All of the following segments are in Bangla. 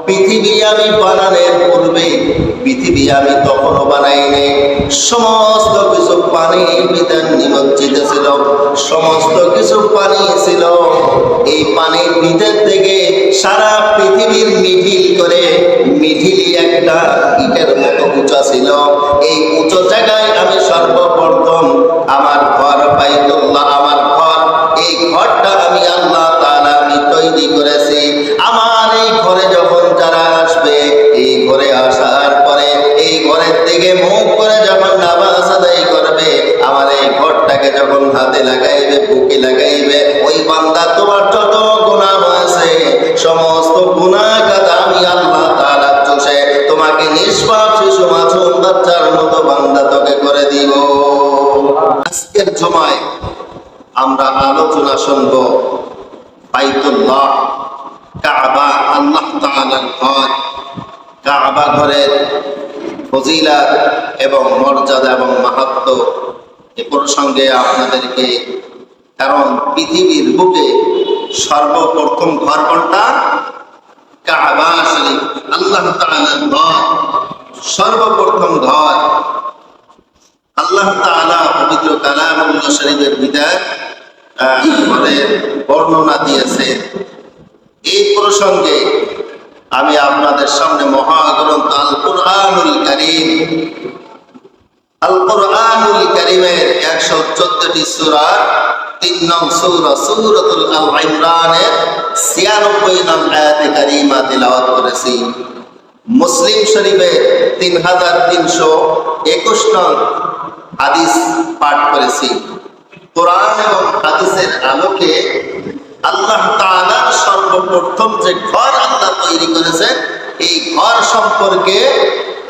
পৃথিবী আমি বানানোর পূর্বে পৃথিবী আমি তখনও বানাইনি। সমস্ত কিছু পানির ভিতর নিমজ্জিত ছিল, সমস্ত কিছু পানি ছিল। এই পানির ভিতর থেকে সারা পৃথিবীর মিডিল করে মিডিলি একটা ইটের মতো উঁচা ছিল। এই উঁচু জায়গায় আমি সর্বপ্রথম আমার ঘর বাইতুল্লাহ, আমার ঘর, এই ঘরটা আমি আল্লাহ তাআলা আমি তৈরি করেছি। আমার এই ঘরে যখন যারা আসবে, এই ঘরে আসার পরে এই ঘরের দিকে মুখ করে যখন নামাজ আদায় করবে, আমার এই ঘরটাকে যখন হাতে লাগাইবে, বুকে লাগাইবে, ওই বান্দা তোমার যত গুনাহ আছে সমস্ত গুনাহ কাজ আমি আল্লাহ তাআলা চুষে তোমাকে নিষ্পাপ শিশু মাসুম বাচ্চার মতো বান্দা তোকে করে দিব। আজকের জমায় আমরা আলোচনা শুনব বাইতুল্লাহ, কাবা, আল্লাহ তাআলার ঘর। কাবা ঘরের ফজিলত এবং মর্যাদা এবং মাহাত্ম্য এ প্রসঙ্গে আপনাদেরকে, কারণ পৃথিবীর বুকে সর্বপ্রথম ঘর কোনটা? কাবা শরীফ, আল্লাহ তাআলার ঘর, সর্বপ্রথম ঘর। আল্লাহ তাআলা পবিত্র কালামুল্লাহ শরীফের ভিতর বর্ণনা দিয়েছে। এই প্রসঙ্গে আমি আপনাদের সামনে মহাগ্রন্থ আল কুরআনুল কারীম, আল কুরআনুল কারীমের 114টি সূরা, 3 নং সূরা সূরাতুল আল ইমরানের 96 নং আয়াতে কারীমা তিলাওয়াত করেছি। মুসলিম শরীফের 3321 নং হাদিস পাঠ করেছি। কোরআন এবং হাদিসের আলোকে আল্লাহ তাআলা সর্বপ্রথম যে ঘর আল্লাহ তৈরি করেছেন, এই ঘর সম্পর্কে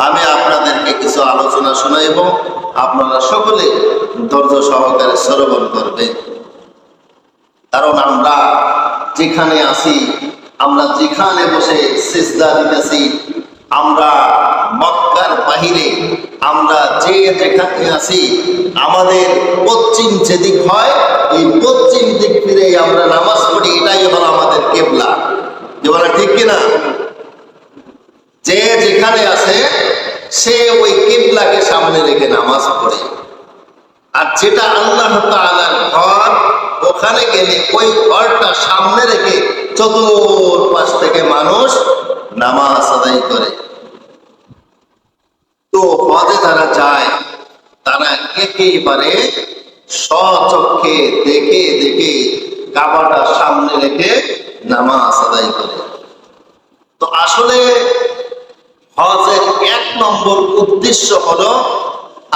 আমি আপনাদেরকে কিছু আলোচনা শোনাইব। আপনারা সকলে ধৈর্য সহকারে শ্রবণ করবেন। কারণ আমরা যেখানে আছি, আমরা যেখানে বসে সিজদা দিতেছি, আমরা মক্কার বাহিরে, আমরা যেখানে আছি, আমাদের পশ্চিম যেদিক হয়, এই পশ্চিম দিক ফিরে আমরা নামাজ পড়ি। এটাই হলো আমাদের কিবলা। যে বলে ঠিক কিনা? যে যেখানে আছে সে ওই কিবলাকে সামনে রেখে নামাজ পড়ে। আর যেটা আল্লাহ তাআলার ঘর, ওখানে গেলে ওই ঘরটা সামনে রেখে চতুর্পাশ থেকে মানুষ নামাজ আদায় করে। তো হজে যারা যায় তারা একেবারে স্বচক্ষে দেখে দেখে কাবাটা সামনে রেখে নামাজ আদায় করে। তো আসলে হজের 1 নম্বর উদ্দেশ্য হলো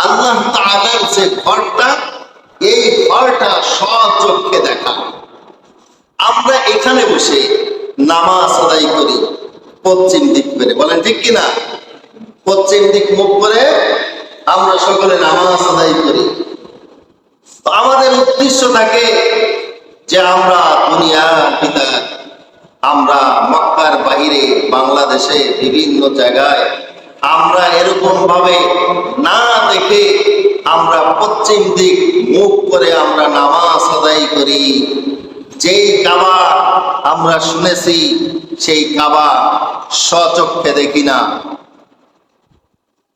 আল্লাহ তাআলার যে ঘরটা, এই ঘরটা স্বচক্ষে দেখা। আমরা এখানে বসে নামাজ আদায় করি পশ্চিম দিক করে, বলেন ঠিক কিনা? পশ্চিম দিক মুখ করে আমরা সকলে নামাজ আদায় করি। তো আমাদের উদ্দেশ্য থাকে যে আমরা দুনিয়ার ভিতর, আমরা মক্কার বাহিরে, বাংলাদেশে বিভিন্ন জায়গায় আমরা এরকম ভাবে না দেখে আমরা পশ্চিম দিক মুখ করে আমরা নামাজ আদায় করি। যেই কাবা আমরা শুনেছি, সেই কাবা স্বচক্ষে দেখি না,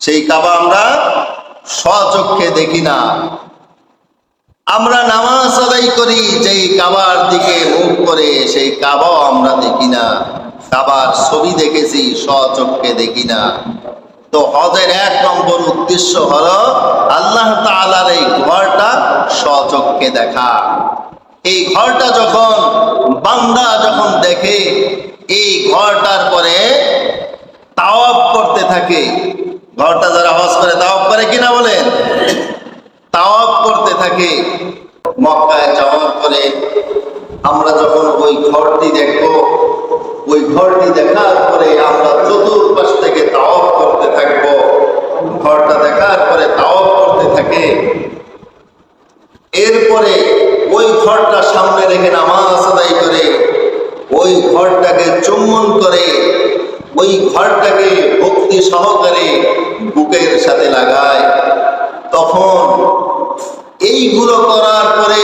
সেই কাবা আমরা স্বচক্ষে দেখি না। আমরা নামাজ আদায় করি যেই কাবার দিকে মুখ করে, সেই কাবাও আমরা দেখি না। কাবার ছবি দেখেছি, স্বচক্ষে দেখি না। তো হজের 1 নম্বর উদ্দেশ্য হলো আল্লাহ তাআলার এই ঘরটা স্বচক্ষে দেখা। এই ঘরটা যখন বান্দা যখন দেখে, এই ঘরটার পরে তাওয়াফ করতে থাকে। ঘরটা যারা হজ করে তাওয়াফ করে কিনা বলেন? তাওয়াফ করতে থাকে। মক্কায় যাওয়ার পরে আমরা যখন ওই ঘরটি দেখব, ওই ঘরটি দেখার পরে আমরা চতুর্পাশ থেকে তাওয়াফ করতে থাকব। ঘরটা দেখার পরে তাওয়াফ করতে থাকে। এরপরে ওই ঘরটা সামনে রেখে নামাজ আদায় করে, ওই ঘরটাকে চুম্বন করে, ওই ঘরটাকে ভক্তি সহকারে বুকের সাথে লাগায়। তখন এইগুলো করার পরে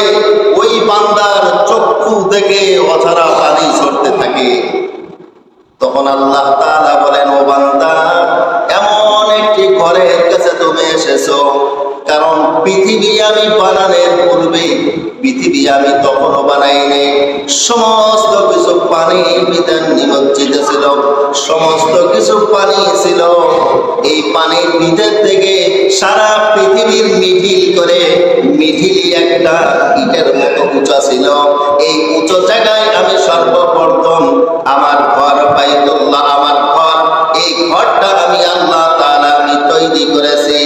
ওই বান্দার চক্ষু থেকে অঝরা পানি ঝরতে থাকে। তখন আল্লাহ তাআলা বলেন, ও বান্দা, এমন একটি ঘরের কাছে তুমি এসেছো, কারণ পৃথিবী আমি বানানোর পূর্বে, পৃথিবী আমি তখনও বানাইনি। সমস্ত কিছু পানির ভিতর নিমজ্জিত ছিল, সমস্ত কিছু পানি ছিল। এই পানির ভিতর থেকে সারা পৃথিবীর মিডিল করে, মিডিলি একটা ইটের মতো উঁচা ছিল। এই উঁচু জায়গায় আমি সর্বপ্রথম আমার ঘর বাইতুল্লাহ, আমার ঘর, এই ঘরটা আমি আল্লাহ তাআলা আমি তৈরি করেছি।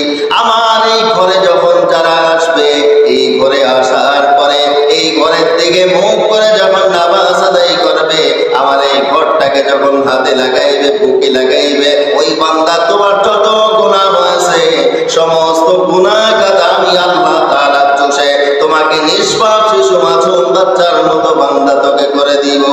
আমার এই ঘরে যখন যারা আসবে, এই ঘরে আসার পরে এই ঘরের দিকে মুখ করে যখন নামাজ আদায় করবে, আমার এই ঘরটাকে যখন হাতে লাগাইবে, বুকে লাগাইবে, ওই বান্দা তোমার যত গুনাহ হয়েছে সমস্ত গুনাহ কাদা আমি আল্লাহ তাআলা চুষে তোমাকে নিষ্পাপ শিশু মাসুম বাচ্চার মতো বান্দা তোকে করে দিব।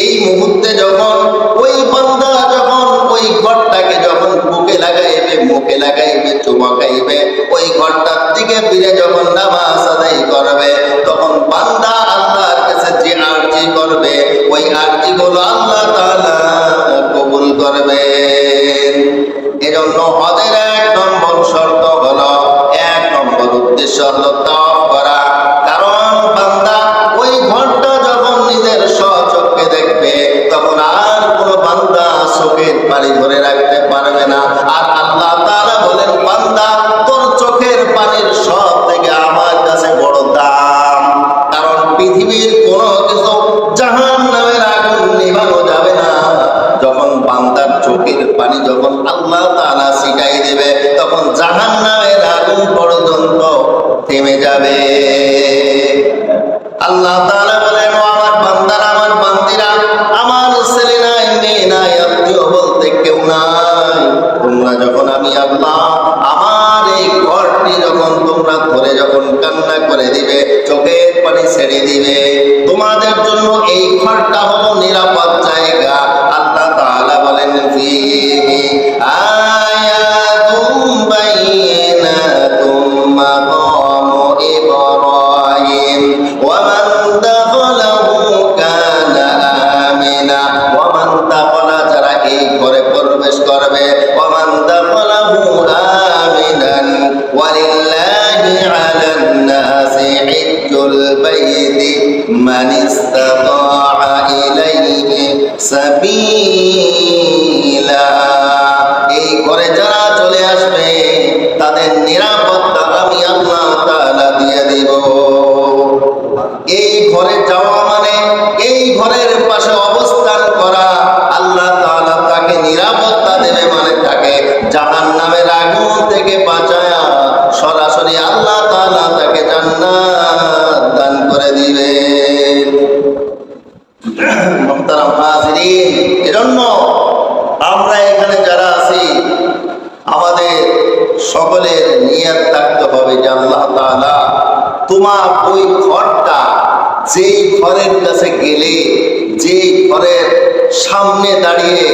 এই মুহূর্তে যখন ওই বান্দা যখন ওই ঘরটাকে যখন বুকে লাগাইবে, মুখে লাগাইবে, চুমকাইবে, ওই ঘরটার দিকে ফিরে যখন নামাজ আদায় করবে, তখন বান্দা আল্লাহর কাছে যে আরজি করবে, ওই আরজি গুলো আল্লাহ তাআলা কবুল করবেন। এজন্য হজের 1 নম্বর শর্ত হলো, 1 নম্বর উদ্দেশ্য হলো তাওয়াফ করা। কারণ বান্দা ওই ঘরটা যখন নিজের স্বচক্ষে দেখবে, তখন আর কোনো বান্দা চোখের পানি ধরে রাখতে পারবে না। আর আল্লাহ তাআলা বলেন, বান্দা তোর চোখের পানির সব থেকে আমার কাছে বড় দাম। কারণ পৃথিবীর কোনো কিছু জাহান্নামের আগুন নিভানো যাবে না। যখন বান্দার চোখের পানি যখন আল্লাহ তাআলা ছিটাই দেবে, তখন জাহান্নামের আগুন পর্যন্ত থেমে যাবে। আল্লাহ তাআলা বলেন, ও আমার বান্দারা, আমার বান্দিরা, আমার ছেলে নাই, মেয়ে নাই, আত্মীয় বলতে কেউ নাই, তোমরা যখন আমি আল্লাহ আমার এই ঘরটি যখন তোমরা ধরে যখন কান্না করে দিবে, চোখের পানি ছেড়ে দিবে, তোমাদের জন্য এই ঘরটা হলো নিরাপদ জায়গা। আল্লাহ তাআলা বলেন, ফিহি আয়াতুম বাইনাতুম মাকামু ইব্রাহিম ওয়া মান দাখালাহু কানা আমিনা। ওয়া মান দাখালা, যারা এই ঘরে প্রবেশ করবে, ওয়া মান দাখালাহু আমিনান ওয়ালিল্লাহি আলান নাসি হিজ্জুল বাইতি মান ইসতাতাআ ইলাইহি সাবিলা। এই ঘরে যারা চলে আসবে তাদের নিরাপত্তা আমি আল্লাহ তাআলা দিয়ে দিব। এই ঘরে যাওয়া মানে এই ঘরের পাশে অবস্থান করা, আল্লাহ তাআলা তাকে নিরাপত্তা দেবে, মানে তাকে জাহান্নামের আগুন থেকে বাঁচায়া সরাসরি আল্লাহ তাআলা তাকে জান্নাত দান করে দিবে। মুহতারাম হাজিরিন, এজন্য আমরা এখানে যারা আছি, আমাদের সকলের নিয়ত থাকতে হবে যে আল্লাহ তাআলা তোমার ওই ঘরটা, যেই ঘরের কাছে গেলে, যেই ঘরের সামনে দাঁড়িয়ে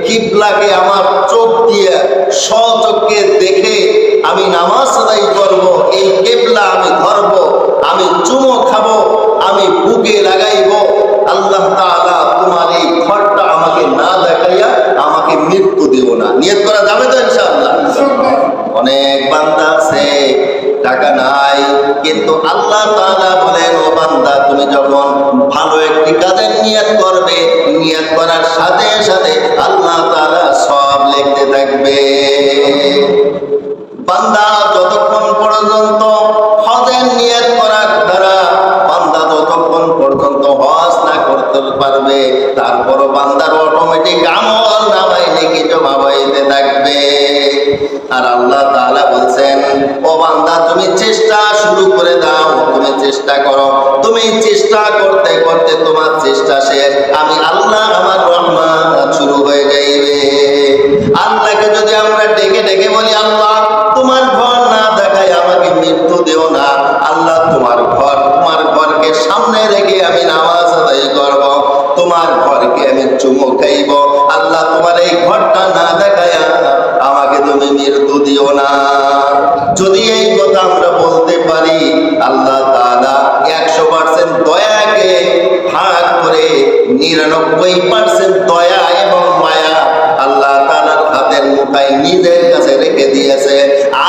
কিবলাকে আমার চোখ দিয়ে স্বচক্ষে দেখে আমি নামাজ আদায় করব, এই কিবলা আমি ধরব, আমি চুমো খাবো, আমি বুকে লাগাইব, আল্লাহ তাআলা তোমার এই ঘরটা আমাকে না দেখাইয়া আমাকে মৃত্যু দেব না। নিয়ত করা যাবে তো ইনশাআল্লাহ? অনেক বান্দা আছে টাকা নাই, কিন্তু আল্লাহ তাআলা বলেন, ও বান্দা, তুমি যখন ভালো একটি কাজের নিয়ত করবে, নিয়ত করার সাথে সাথে আল্লাহ তাআলা সব লিখতে থাকবে। বান্দা যতক্ষণ পর্যন্ত হজের নিয়ত করার দ্বারা বান্দা যতক্ষণ পর্যন্ত হজ না করতে পারবে, তারপরও বান্দার অটোমেটিক আমল নামায় নেকি জমা হইতে থাকবে। আর আল্লাহ তাআলা বলছেন, ও বান্দা, তুমি চেষ্টা শুরু করে দাও, তুমি চেষ্টা করো, তুমি চেষ্টা করতে করতে তোমার চেষ্টা শেষ, আমি আল্লাহ আমার রহমত শুরু হয়ে যাইবে। আল্লাহকে যদি আমরা ডেকে ডেকে বলি, আল্লাহ তোমার ঘর না দেখায় আমাকে মৃত্যু দিও না, আল্লাহ তোমার ঘর, তোমার ঘরকে সামনে রেখে আমি নামাজ আদায় করব, তোমার ঘরকে আমি চুমো খাইব, আল্লাহ তোমার এই ঘরটা না দেখায় আমাকে তুমি মৃত্যু দিও না। যদি এই কথা আমরা বলতে পারি, আল্লাহ তাআলা 100% দয়াকে ভাগ করে 99% দয়া এবং মায়া আল্লাহ তাআলার হাতের মুঠায় নিজের কাছে রেখে দিয়েছে।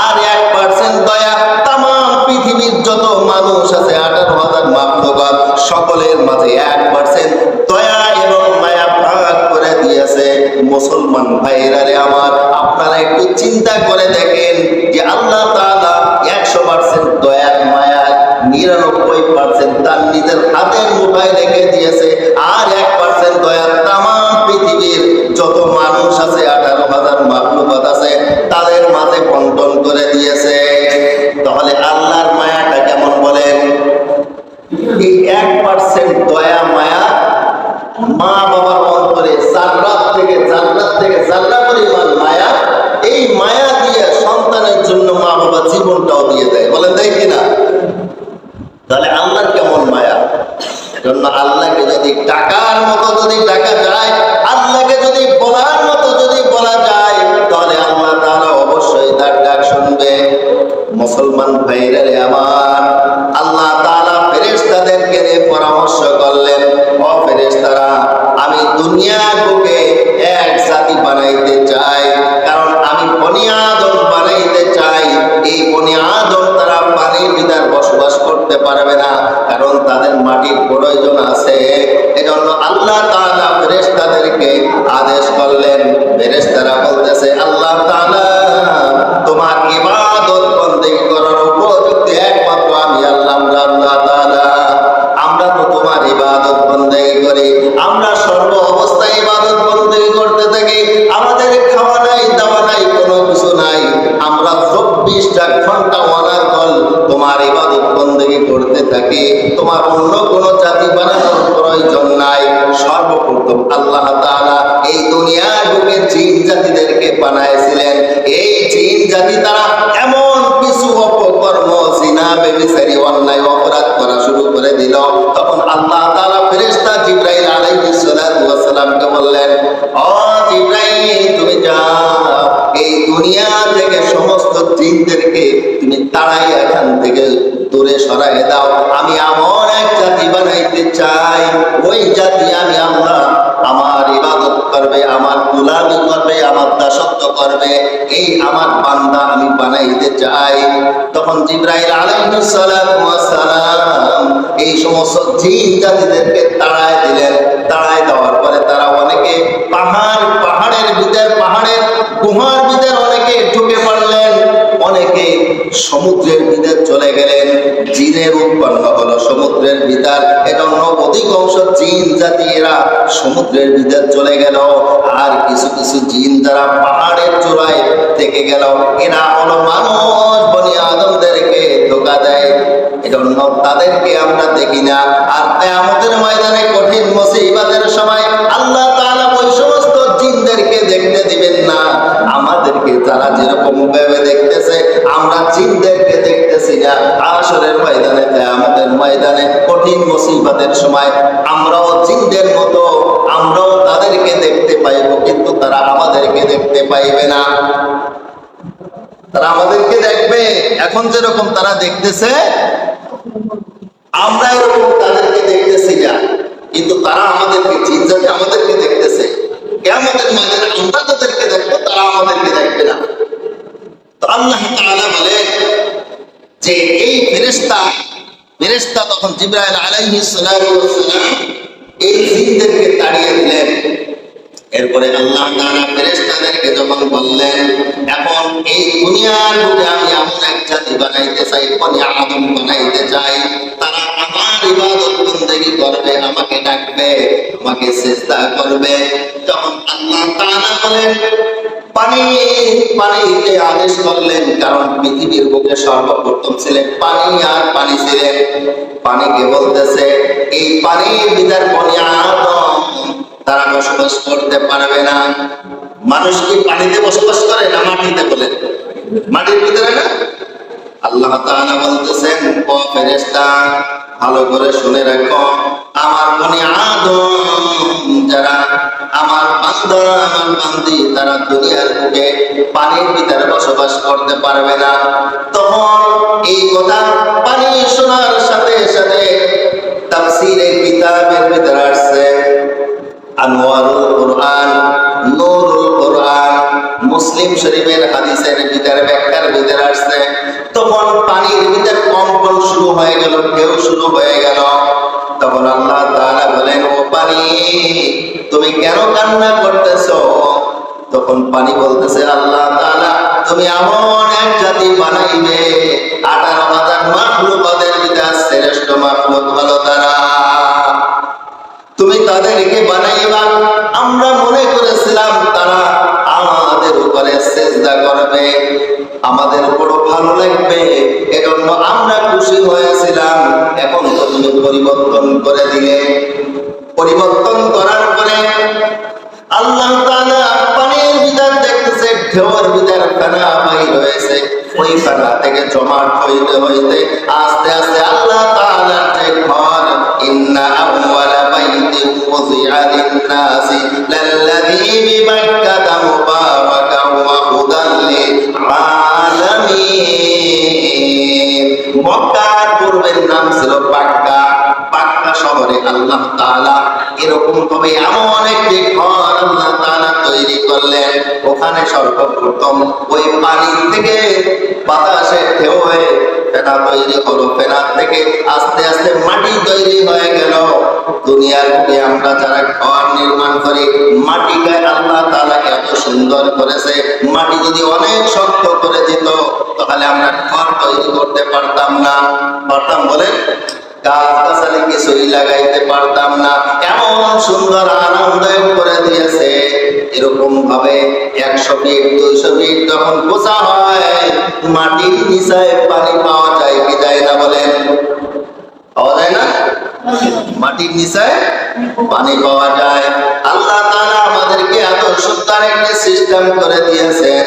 আর 1% দয়া তামাম পৃথিবীর যত মানুষ আছে 18,000 মাখলুকাত সকলের মাঝে 1% দয়া এবং মায়া ভাগ করে দিয়েছে। মুসলমান ভাইরা রে আমার, আপনারা একটু চিন্তা করে দেখেন যে আল্লাহ তাআলা 100% দয়া মায়া 99% তার নিজের হাতের মুঠায় রেখে দিয়েছে। আর 1% দয়া তামাম পৃথিবীর যত মানুষ আছে 18,000 মাখলুকাত আছে তাদের মাঝে বন্টন করে দিয়েছে। তাহলে আল্লাহর মায়াটা কেমন বলেন? এই 1% দয়া মায়া মা বাবার অন্তরে জান্নাত থেকে জান্নাত পরিমাণ মায়া, এই মায়া দিয়ে সন্তানের জন্য মা বাবা জীবনটাও দিয়ে দেয়। বলেন দেয় কিনা? তাহলে আল্লাহর কেমন মায়া? এজন্য আল্লাহকে যদি টাকার মতো যদি ডাকা যায়, আল্লাহকে যদি বলার মতো যদি বলা যায়, তাহলে আল্লাহ তাআলা অবশ্যই তার ডাক শুনবে। মুসলমান ভাইরা রে আমার, আল্লাহ তাআলা ফেরেশতাদেরকে নিয়ে পরামর্শ করলেন, ও ফেরেশতারা, আমি দুনিয়ার বুকে এক জাতি বানাইতে চাই, কারণ আমি বনি আদম বানাইতে চাই। এই বনি আদম তারা পানির ভিতর বসবাস করতে পারবে না, কারণ তাদের মাটির প্রয়োজন আছে। এজন্য আল্লাহ তাআলা ফেরেশতাদেরকে আদেশ করলেন। ফেরেশতারা বলতেছে, আল্লাহ তাআলা তোমার ইবাদত বন্দেগী করার উপযুক্ত একমাত্র আমি আল্লাহ তাআলা। আমরা তো তোমার ইবাদত বন্দেগী করি, আমরা সর্ব অবস্থায় ইবাদত বন্দেগী করতে থাকি। আমাদের খাওয়া নাই, দাওয়া নাই, কোনো কিছু নাই, আমরা 24টা ঘন্টা অনার্গল তোমার ইবাদত বন্দেগী করতে থাকি। তোমার অন্য কোনো জাতি বানানোর প্রয়োজন নাই। সর্বপ্রথম আল্লাহ তাআলা এই দুনিয়ার বুকে জিন জাতিদেরকে বানাইছিলেন। এই জিন জাতি তারা এমন কিছু অপকর্ম, জিনা, ব্যভিচারী, অন্যায় অপরাধ করা শুরু করে দিল। তখন আল্লাহ তাআলা ফেরেশতা জিবরাইল আলাইহিস সালাতু ওয়াস সালামকে বললেন, ও জিবরাইল, তুমি যাও এই দুনিয়া থেকে সমস্ত জিনদেরকে তুমি তাড়াই এখান থেকে দূরে সরাই দাও। আমি এমন এক জাতি বানাইতে চাই, ওই জাতি আমি আল্লাহ আমার ইবাদত করবে, আমার গোলামি করবে, আমার দাসত্ব করবে, এই আমার বান্দা আমি বানাইতে চাই। তখন জিবরাইল আলাইহিস সালাতু ওয়াস সালাম এই সমস্ত জিন জাতিদেরকে তাড়ায় দিলেন। তাড়ায় দেওয়ার পরে তারা অনেকে পাহাড়ের ভিতর, পাহাড়ের গুহার ভিতর অনেকে ঢুকে পড়লেন, অনেকে সমুদ্রের ভিতর চলে গেলেন। জিনের উৎপন্ন হলো সমুদ্রের ভিতর। এজন্য অধিকাংশ জিন জাতিরা সমুদ্রের ভিতর চলে গেল। আর কিছু কিছু জিন যারা পাহাড়ের চূড়ায় থেকে গেল, এরা হলো মানুষ বনি আদমদেরকে ধোঁকা দেয়। এজন্য তাদেরকে আমরা দেখি না। আর কিয়ামতের ময়দানে কঠিন মুসিবতের সময় আল্লাহ তাআলা ওই সমস্ত জিনদেরকে দেখতে দিবেন না। আমাদেরকে তারা যেরকম ভাবে দেখতেছে, আমরা জিনদেরকে দেখতেছি না। হাশরের ময়দানে, কিয়ামতের ময়দানে কঠিন মুসিবতের সময় আমরাও জিনদের মতো আমরাও তাদেরকে দেখতে পাইব, কিন্তু তারা আমাদেরকে দেখতে পাইবে না। তারা আমাদেরকে দেখবে এখন যেরকম তারা দেখতেছে, আমরা এরকম তাদেরকে দেখতেছি না, কিন্তু তারা আমাদেরকে, জিন জাতি আমাদেরকে দেখতেছে। কিয়ামতের ময়দানে আমরা তাদেরকে দেখবো, তারা আমাদেরকে দেখবে না। তো আল্লাহ তাআলা বলেন যে এই ফেরেশতা তখন জিবরাইল আলাইহিস সালাতু ওয়াস সালাম এই জিনদেরকে তাড়িয়ে দিলেন। এরপরে আল্লাহ তাআলা ফেরেশতাদেরকে যখন বললেন, এখন এই দুনিয়ার বুকে আমি এমন এক জাতি বানাইতে চাই, বনি আদম বানাইতে চাই, তারা আমার ইবাদত বন্দেগী করবে, আমাকে ডাকবে, আমাকে সিজদা করবে। তখন আল্লাহ তাআলা বলেন, পানিতে আদেশ করলেন, কারণ পৃথিবীর বুকে সর্বপ্রথম ছিলেন পানি, আর পানি ছিলেন। পানিকে বলতেছে, এই পানির ভিতর বনি আদম তারা বসবাস করতে পারবে না। মানুষ কি পানিতে বসবাস করে না মাটিতে? বলেন, মাটির ভিতরে না? আল্লাহ তাআলা বলতেছেন, ও ফেরেশতা, ভালো করে শুনে রাখো, আমার বনি আদম যারা আমার বান্দা, আমার বান্দি, তারা দুনিয়ার বুকে পানির ভিতরে বসবাস করতে পারবে না। তখন এই কথা পানি শোনার সাথে সাথে তাফসীরে কিতাবের ভিতরে আসছে আনওয়ারুল কোরআন, নূরুল কোরআন, মুসলিম শরীফের হাদিসের ভিতরে ব্যাখ্যার ভিতরে আসছে তখন পানির ভিতরে কম্পন শুরু হয়ে গেল, ঢেউ শুরু হয়ে গেল। তখন আল্লাহ তাআলা বলেন, ও পানি তুমি কেন কান্না করতেছো? তখন পানি বলতেছে, আল্লাহ তাআলা তুমি এমন এক জাতি বানাইবে 18,000 মাখলুকাতের ভিতরে শ্রেষ্ঠ মাখলুক হলো তারা, তুমি তাদেরকে বানাইবা। আমরা মনে করেছিলাম তারা আমাদের উপরে সিজদা করবে, আমাদের বড় ভালো লাগবে, এজন্য আমরা খুশি হয়েছিলাম। এখন তো তুমি পরিবর্তন করে দিলে। পরিবর্তন করার পরে আল্লাহ তাআলা পানির ভিতর দেখতেছে ঢেউর ভিতর ফেনা বাইর হয়েছে। ওই ফেনা থেকে জমাট হইতে হইতে আস্তে আস্তে আল্লাহ তাআলার যে ঘর, ইন্না আউওয়ালা বাইতিন উযিআ লিন-নাসি লাল্লাযী বিবাক্কাতা মুবারাকান ওয়া হুদাল লিল-আলামিন। মক্কার পূর্বের নাম ছিল বাক্কা। বাক্কা শহরে আল্লাহ তাআলা এরকম ভাবে এমন একটি ঘর আল্লাহ তাআলা তৈরি করলেন। ওখানে সর্বপ্রথম ওই পানি থেকে বাতাসের ঢেউ হয়ে ফেনা তৈরি হলো, ফেনা থেকে আস্তে আস্তে মাটি তৈরি হয়ে গেল। দুনিয়ার বুকে আমরা যারা ঘর নির্মাণ করি, মাটিকে আল্লাহ তাআলা এত সুন্দর করেছে। মাটি যদি অনেক শক্ত করে দিত তাহলে আমরা ঘর তৈরি করতে পারতাম না। পারতাম বলেন? গাছ-গাছালি কিছুই লাগাইতে পারতাম না। এমন সুন্দর আরামদায়ক করে দিয়েছে। এরকম ভাবে 100 ফিট 200 ফিট যখন পোছা হয়, মাটির নিচে পানি পাওয়া যায় কি যায় না বলেন? পাওয়া যায় না? মাটির নিচে পানি পাওয়া যায়। আল্লাহ তাআলা আমাদেরকে এত সুন্দর একটা সিস্টেম করে দিয়েছেন।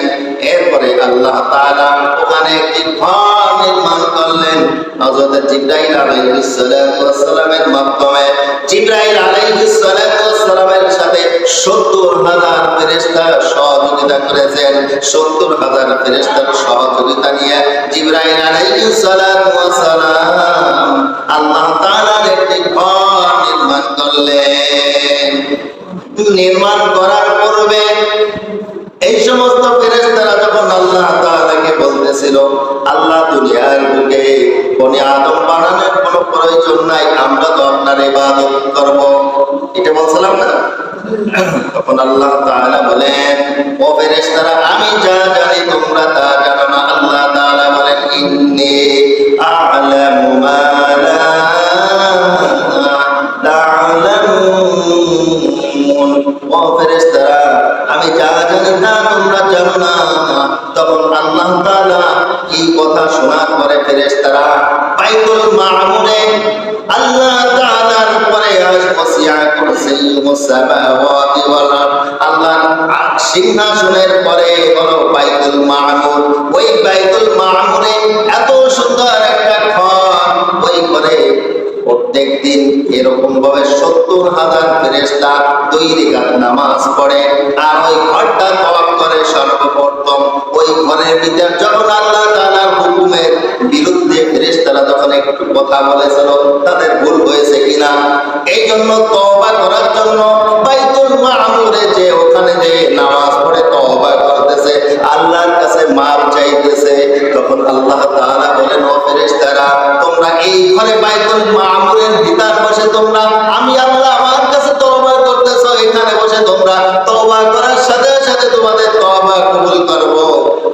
এরপরে আল্লাহ তাআলা ওখানে একটি ঘর নির্মাণ করলেন হযরত জিবরাইল আলাইহিস সালাতু ওয়াস সালামের মাধ্যমে। জিবরাইল আলাইহিস সালাতু ওয়াস সালামের সাথে 70,000 ফেরেশতা সহযোগিতা করেছেন। 70,000 ফেরেশতার সহযোগিতা নিয়ে জিবরাইল আলাইহিস সালাতু ওয়াস সালাম আল্লাহ তাআলার একটি ঘর নির্মাণ করলেন। নির্মাণ করার পূর্বে এই সমস্ত ফেরেশতারা যখন আল্লাহ তাআলাকে বলতেছিল, আল্লাহ দুনিয়ার বুকে বনি আদম বানানোর কোনো প্রয়োজন নাই, আমরা তো আপনার ইবাদত করব, এটা বলছিলাম না? তখন আল্লাহ তাআলা বলেন, ও ফেরেশতারা আমি যা জানি তোমরা তা জানো না। আল্লাহ তাআলা বলেন, ইন্নী আ'লামু মা লা তা'লামুন। ও ফেরেশতারা আমি যা জানি তা তোমরা জানো না। তখন আল্লাহ তাআলা এই কথা শোনার পরে ফেরেশতারা বাইতুল মামুরে আল্লাহ তাআলার পরে ওয়াসিয়া কুরসিয়ুস সামাওয়াতি ওয়াল আরদ, আল্লাহর সিংহাসনের পরে হলো বাইতুল মামুর। ওই বাইতুল মামুরে এত সুন্দর একটা ঘর, ওই ঘরে প্রত্যেক দিন এরকম ভাবে 70,000 ফেরেশতা 2 রাকাত নামাজ পড়ে। আর ওই ঘরটা তওয়াফ করে সর্বপ্রথম। ওই ঘরের ভিতর যখন আল্লাহ তাআলার হুকুমের বিরুদ্ধে ফেরেশতারা যখন একটু কথা বলেছিল, তাদের ভুল হয়েছে কিনা এই জন্য তওবা করার জন্য বাইতুল মামুরে যে ওখানে যে নামাজ পড়ে তওবা করতেছে, আল্লাহর কাছে মাপ চাইতেছে। তখন আল্লাহ তাআলা বলেন, ও ফেরেশতারা তোমরা এই ঘরে বাইতুল মামুরের ভিতর বসে তোমরা আমি আল্লাহ আমার কাছে তওবা করতেছো, এখানে বসে তোমরা তওবা করার সাথে সাথে তোমাদের তওবা কবুল করব।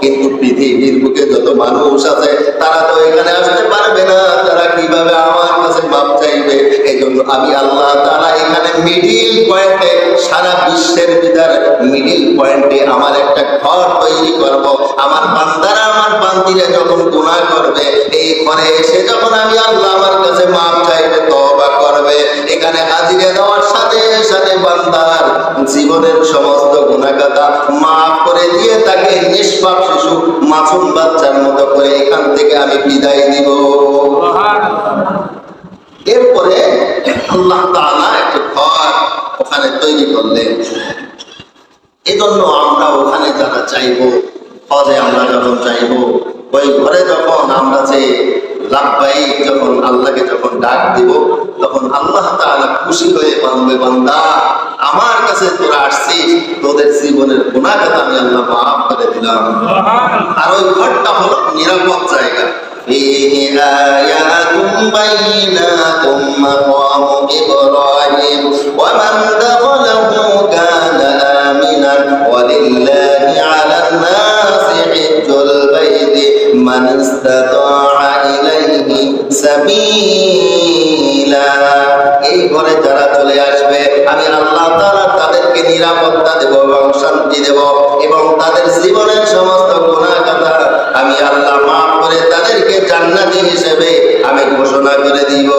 কিন্তু পৃথিবীর বুকে যত মানুষ আছে তারা তো এখানে আসতে পারবে না, তারা কিভাবে আমার কাছে মাপ চাইবে? এইজন্য আমি আল্লাহ তাআলা এখানে মিডিল পয়েন্টে, সারা বিশ্বের ভিতরে মিডিল পয়েন্টে আমার একটা ঘর তৈরি করব। আমার বান্দারা আমার বান্দিরা যখন গুনাহ করবে, এই ঘরে এসে যখন আমি আল্লাহ আমার কাছে মাপ চাইবে, তওবা করবে, এখানে হাজিরা দেওয়ার সাথে সাথে বান্দার জীবনের সমস্ত গুনাহগাতা মাফ করে দিয়ে তাকে নিষ্পাপ শিশু মাসুম বাচ্চার মতো করে এখান থেকে আমি বিদায় দিব। এরপরে আল্লাহ তাআলা একটা ঘর ওখানে তৈরি করলেন। এজন্য আমরা ওখানে যারা চাইবো, হজে আমরা যখন চাইবো, ওই ঘরে যখন আমরা যে লাব্বাইক যখন আল্লাহকে যখন ডাক দিব, তখন আল্লাহ তাআলা খুশি হয়ে বলবে, বান্দা আমার কাছে তোরা আসছিস, তোদের জীবনের গুনাহ কথা আমি আল্লাহ মাফ করে দিলাম। আর ওই ঘরটা হলো নিরাপদ জায়গা। فيه آيات بينات مقام إبراهيم ومن دخله كان آمنا ولله على الناس حج البيت من استطاع إليه سبيلا। এই ঘরে যারা চলে আসবে আমি আল্লাহ তাআলা তাদেরকে নিরাপত্তা দেব এবং শান্তি দেব এবং তাদের জীবনের সমস্ত গুনাহ কথা আমি আল্লাহ মাফ করে তাদেরকে জান্নাতি হিসেবে আমি ঘোষণা করে দিব।